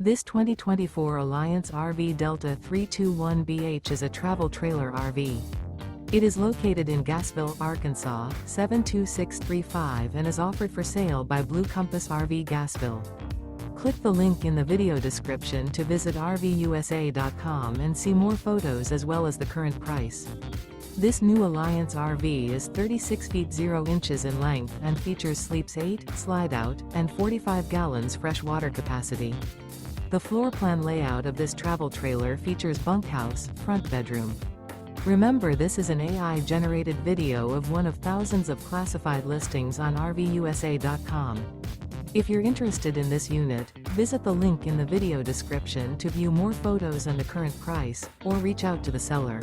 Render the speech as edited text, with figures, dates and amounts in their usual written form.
This 2024 Alliance RV Delta 321BH is a travel trailer RV. It is located in Gassville, Arkansas, 72635 and is offered for sale by Blue Compass RV Gassville. Click the link in the video description to visit RVUSA.com and see more photos as well as the current price. This new Alliance RV is 36 feet 0 inches in length and features sleeps 8, Slideout, and 45 gallons fresh water capacity. The floor plan layout of this travel trailer features bunkhouse, front bedroom. Remember, this is an AI-generated video of one of thousands of classified listings on RVUSA.com. If you're interested in this unit, visit the link in the video description to view more photos and the current price, or reach out to the seller.